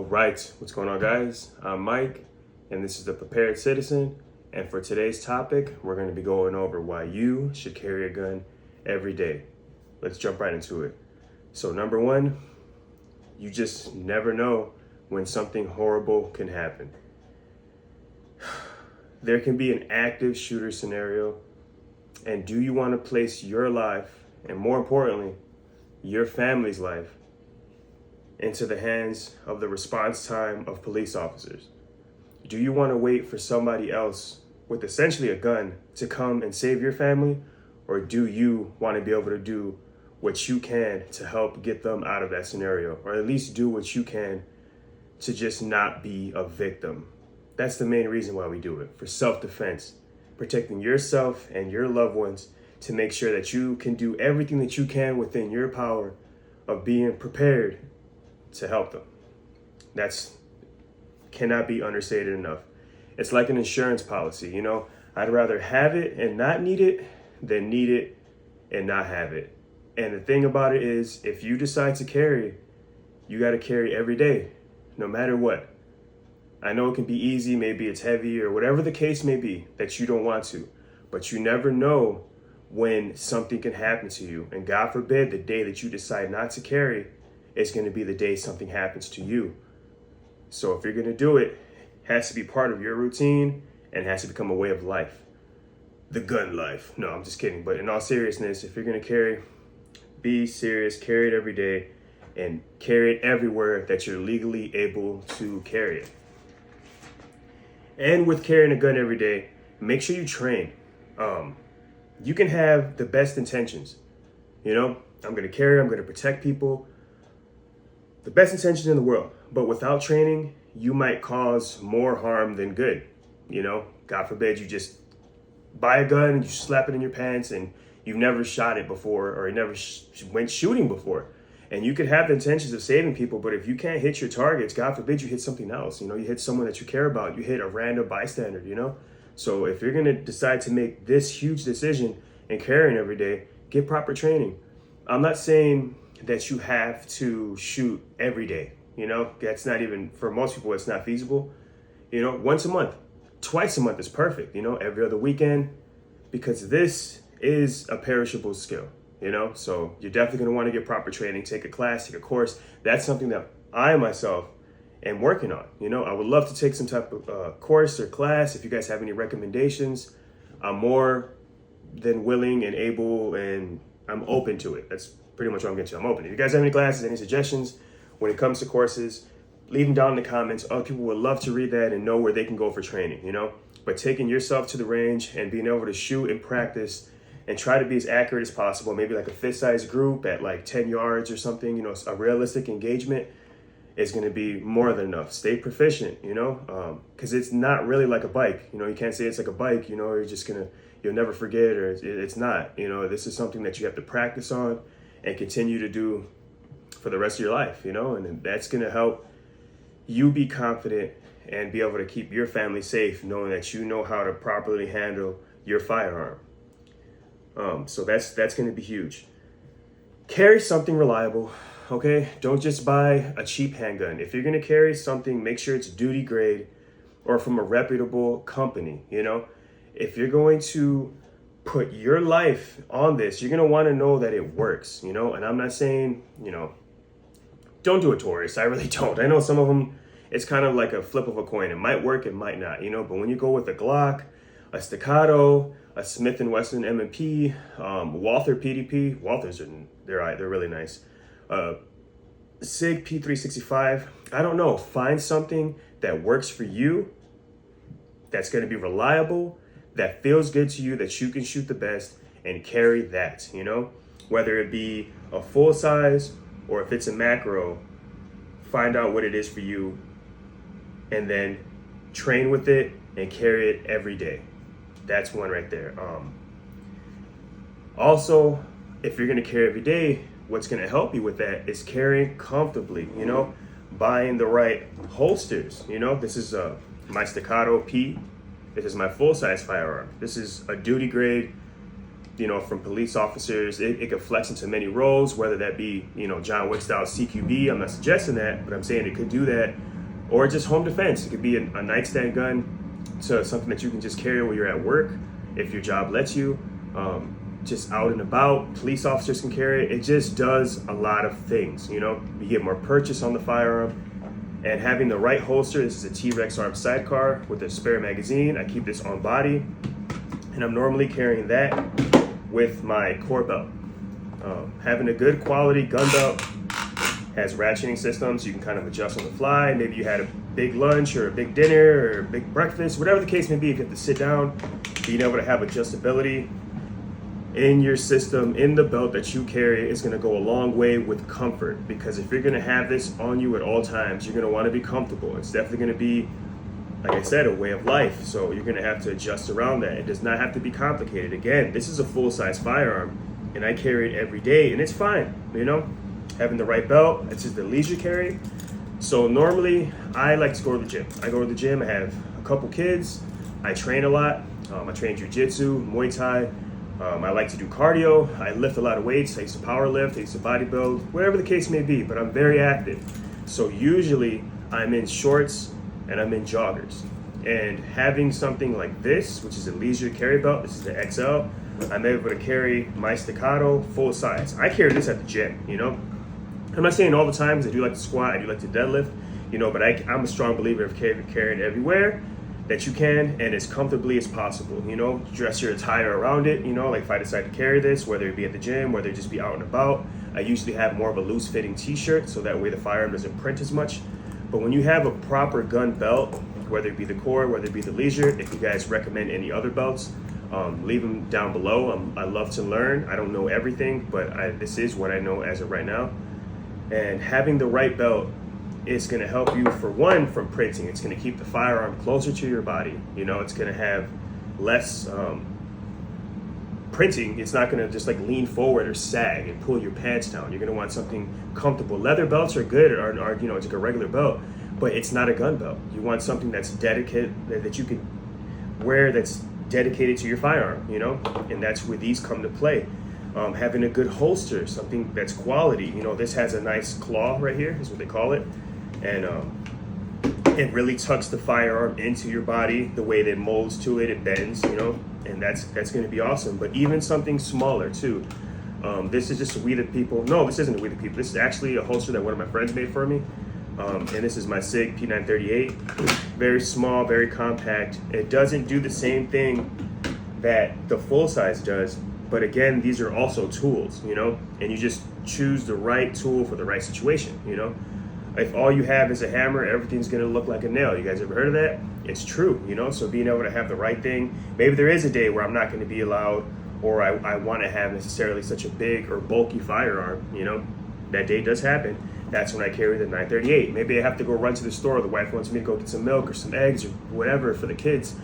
All right, what's going on, guys? I'm Mike, and this is the Prepared Citizen. And for today's topic, we're going to be going over why you should carry a gun every day. Let's jump right into it. So, number one, you just never know when something horrible can happen. There can be an active shooter scenario, and do you want to place your life, and more importantly, your family's life, into the hands of the response time of police officers? Do you want to wait for somebody else with essentially a gun to come and save your family? Or do you want to be able to do what you can to help get them out of that scenario? Or at least do what you can to just not be a victim? That's the main reason why we do it, for self-defense, protecting yourself and your loved ones, to make sure that you can do everything that you can within your power of being prepared to help them. That's cannot be understated enough. It's like an insurance policy, you know? I'd rather have it and not need it than need it and not have it. And the thing about it is, if you decide to carry, you got to carry every day, no matter what. I know it can be easy, maybe it's heavy or whatever the case may be that you don't want to, but you never know when something can happen to you. And God forbid, the day that you decide not to carry, it's going to be the day something happens to you. So if you're going to do it, it has to be part of your routine and has to become a way of life. The gun life. No, I'm just kidding. But in all seriousness, if you're going to carry, be serious, carry it every day, and carry it everywhere that you're legally able to carry it. And with carrying a gun every day, make sure you train. You can have the best intentions. You know, I'm going to carry, I'm going to protect people. The best intentions in the world, but without training, you might cause more harm than good. You know, God forbid you just buy a gun and you slap it in your pants and you've never shot it before, or you never went shooting before. And you could have the intentions of saving people, but if you can't hit your targets, God forbid you hit something else. You know, you hit someone that you care about, you hit a random bystander, you know? So if you're gonna decide to make this huge decision and carrying every day, get proper training. I'm not saying that you have to shoot every day. You know, that's not even, for most people, it's not feasible. You know, once a month, twice a month is perfect, you know, every other weekend, because this is a perishable skill, you know? So you're definitely gonna wanna get proper training, take a class, take a course. That's something that I myself am working on. You know, I would love to take some type of course or class. If you guys have any recommendations, I'm more than willing and able, and I'm open to it. That's pretty much what I'm getting to. I'm open. If you guys have any classes, any suggestions when it comes to courses, leave them down in the comments. Other people would love to read that and know where they can go for training, you know? But taking yourself to the range and being able to shoot and practice and try to be as accurate as possible, maybe like a fist-sized group at like 10 yards or something, you know, a realistic engagement is going to be more than enough. Stay proficient, you know, because it's not really like a bike. You know, you can't say it's like a bike, you know, or you'll never forget, or it's not. You know, this is something that you have to practice on and continue to do for the rest of your life, you know, and that's going to help you be confident and be able to keep your family safe, knowing that you know how to properly handle your firearm. So that's going to be huge. Carry something reliable, okay? Don't just buy a cheap handgun. If you're going to carry something, make sure it's duty grade or from a reputable company, you know? If you're going to put your life on this, you're going to want to know that it works, you know? And I'm not saying, you know, don't do a Taurus. I really don't. I know some of them, it's kind of like a flip of a coin. It might work, it might not, you know? But when you go with a Glock, a Staccato, a Smith & Wesson M&P, Walther PDP, Walthers they're really nice. SIG P365, I don't know. Find something that works for you, that's going to be reliable, that feels good to you, that you can shoot the best, and carry that, you know? Whether it be a full size or if it's a macro, find out what it is for you and then train with it and carry it every day. That's one right there. Also, if you're going to carry every day, what's going to help you with that is carrying comfortably, you know, buying the right holsters. You know, this is my Staccato P. This is my full-size firearm. This is a duty grade, you know, from police officers. It could flex into many roles, whether that be, you know, John Wick style CQB. I'm not suggesting that, but I'm saying it could do that. or just home defense. It could be a nightstand gun, to something that you can just carry when you're at work, if your job lets you. Just out and about, police officers can carry it. It just does a lot of things, you know. You get more purchase on the firearm, and having the right holster. This is a T-Rex arm sidecar with a spare magazine. I keep this on body, and I'm normally carrying that with my core belt. Having a good quality gun belt has ratcheting systems. You can kind of adjust on the fly. Maybe you had a big lunch or a big dinner or a big breakfast, whatever the case may be. If you have to sit down, being able to have adjustability in your system, in the belt that you carry, is going to go a long way with comfort. Because if you're going to have this on you at all times, you're going to want to be comfortable. It's definitely going to be, like I said, a way of life. So you're going to have to adjust around that. It does not have to be complicated. Again, this is a full-size firearm, and I carry it every day, and it's fine, you know. Having the right belt, it's just the leisure carry. So normally, I like to go to the gym. I go to the gym, I have a couple kids, I train a lot. I train jiu-jitsu, Muay Thai. I like to do cardio. I lift a lot of weights. I used to power lift, I used to bodybuild, whatever the case may be, but I'm very active. So usually I'm in shorts and I'm in joggers. And having something like this, which is a leisure carry belt, this is the XL, I'm able to carry my Staccato full size. I carry this at the gym, you know. I'm not saying all the time, because I do like to squat, I do like to deadlift, you know, but I'm a strong believer of carrying it everywhere that you can, and as comfortably as possible, you know. Dress your attire around it, you know, like if I decide to carry this, whether it be at the gym, whether it just be out and about. I usually have more of a loose fitting t-shirt, so that way the firearm doesn't print as much. But when you have a proper gun belt, whether it be the core, whether it be the leisure, if you guys recommend any other belts, leave them down below. I love to learn. I don't know everything, but this is what I know as of right now. And having the right belt is going to help you, for one, from printing. It's going to keep the firearm closer to your body. You know, it's going to have less printing. It's not going to just like lean forward or sag and pull your pants down. You're going to want something comfortable. Leather belts are good, or you know, it's like a regular belt, but it's not a gun belt. You want something that's dedicated, that you can wear, that's dedicated to your firearm, you know, and that's where these come to play. Having a good holster, something that's quality. You know, this has a nice claw right here, is what they call it. And it really tucks the firearm into your body the way that it molds to it, it bends, you know, and that's going to be awesome. But even something smaller too. This is just a We the People. No, this isn't a We the People. This is actually a holster that one of my friends made for me. And this is my SIG P938. Very small, very compact. It doesn't do the same thing that the full size does. But again, these are also tools, you know, and you just choose the right tool for the right situation, you know. If all you have is a hammer, everything's going to look like a nail. You guys ever heard of that? It's true, you know. So being able to have the right thing. Maybe there is a day where I'm not going to be allowed, or I want to have necessarily such a big or bulky firearm, you know. That day does happen. That's when I carry the 938. Maybe I have to go run to the store. The wife wants me to go get some milk or some eggs or whatever for the kids,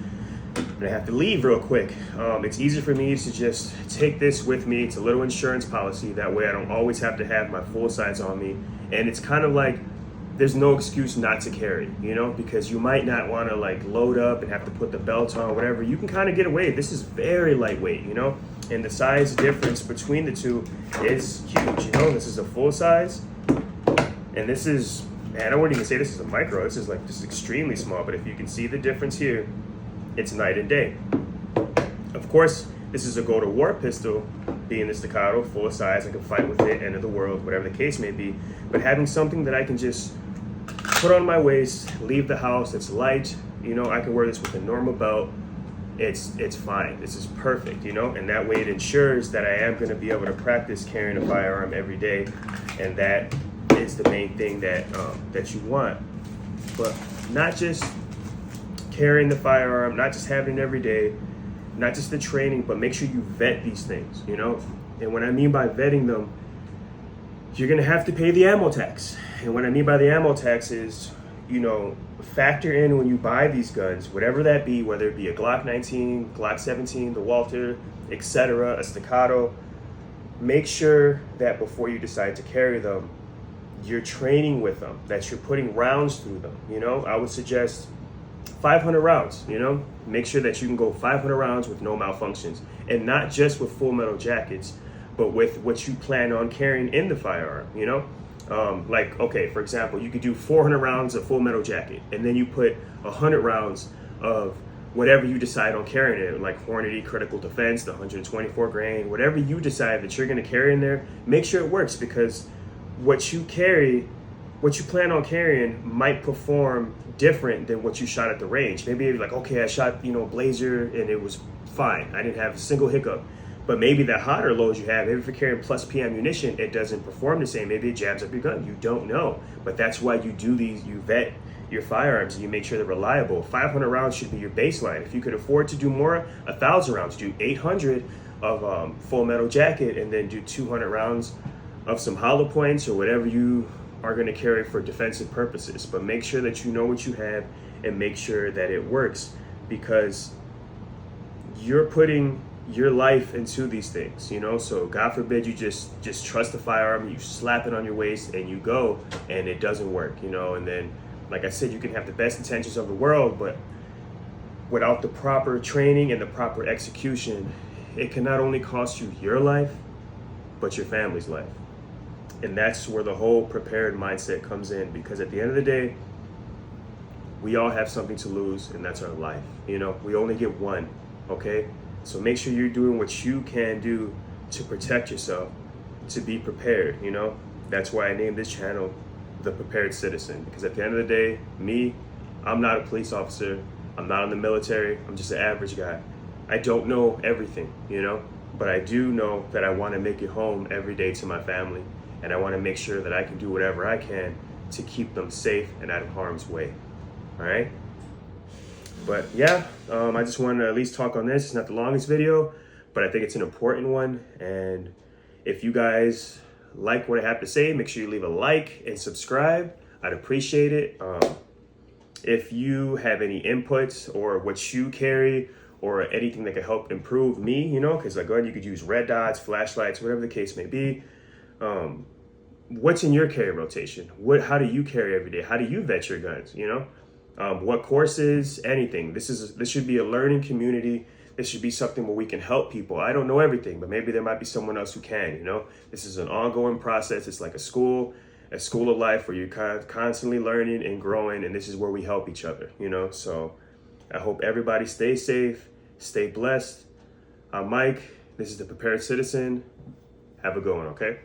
and I have to leave real quick. It's easier for me to just take this with me. It's a little insurance policy. That way I don't always have to have my full size on me. And it's kind of like, there's no excuse not to carry, you know, because you might not want to like load up and have to put the belt on, whatever. You can kind of get away. This is very lightweight, you know, and the size difference between the two is huge, you know. This is a full size, and this is, man, I wouldn't even say this is a micro. This is like just extremely small, but if you can see the difference here, it's night and day. Of course, this is a go-to-war pistol, being the Staccato, full size. I can fight with it, end of the world, whatever the case may be. But having something that I can just put on my waist, leave the house, it's light, you know, I can wear this with a normal belt. It's fine. This is perfect, you know, and that way it ensures that I am going to be able to practice carrying a firearm every day, and that is the main thing that that you want. But not just carrying the firearm, not just having it every day, not just the training, but make sure you vet these things, you know. And what I mean by vetting them, you're gonna have to pay the ammo tax. And what I mean by the ammo tax is, you know, factor in when you buy these guns, whatever that be, whether it be a Glock 19, Glock 17, the Walther, etc., a Staccato, make sure that before you decide to carry them, you're training with them, that you're putting rounds through them, you know. I would suggest 500 rounds, you know. Make sure that you can go 500 rounds with no malfunctions, and not just with full metal jackets, but with what you plan on carrying in the firearm, you know. Like, okay, for example, you could do 400 rounds of Full Metal Jacket, and then you put 100 rounds of whatever you decide on carrying it, like Hornady Critical Defense, the 124 grain, whatever you decide that you're going to carry in there. Make sure it works, because what you carry, what you plan on carrying, might perform different than what you shot at the range. Maybe you're like, okay, I shot, Blazer, and it was fine. I didn't have a single hiccup. But maybe the hotter loads you have, maybe if you're carrying plus P ammunition, it doesn't perform the same. Maybe it jams up your gun. You don't know. But that's why you do these, you vet your firearms and you make sure they're reliable. 500 rounds should be your baseline. If you could afford to do more, 1,000 rounds. Do 800 of Full Metal Jacket, and then do 200 rounds of some hollow points or whatever you are going to carry for defensive purposes. But make sure that you know what you have and make sure that it works, because you're putting your life into these things, so God forbid you just trust the firearm, you slap it on your waist and you go, and it doesn't work, and then, like I said, you can have the best intentions of the world, but without the proper training and the proper execution, it can not only cost you your life, but your family's life. And that's where the whole prepared mindset comes in, because at the end of the day, we all have something to lose, and that's our life. We only get one, okay? So make sure you're doing what you can do to protect yourself, to be prepared, That's why I named this channel The Prepared Citizen, because at the end of the day, I'm not a police officer. I'm not in the military. I'm just an average guy. I don't know everything, but I do know that I want to make it home every day to my family, and I want to make sure that I can do whatever I can to keep them safe and out of harm's way, all right? But yeah, I just wanted to at least talk on this. It's not the longest video, but I think it's an important one. And if you guys like what I have to say, make sure you leave a like and subscribe. I'd appreciate it. If you have any inputs or what you carry or anything that could help improve me, because like, you could use red dots, flashlights, whatever the case may be. What's in your carry rotation? How do you carry every day? How do you vet your guns, what courses, anything. This should be a learning community. This should be something where we can help people. I don't know everything, but maybe there might be someone else who can, This is an ongoing process. It's like a school of life where you're constantly learning and growing, and this is where we help each other, So I hope everybody stays safe, stay blessed. I'm Mike. This is The Prepared Citizen. Have a good one, okay?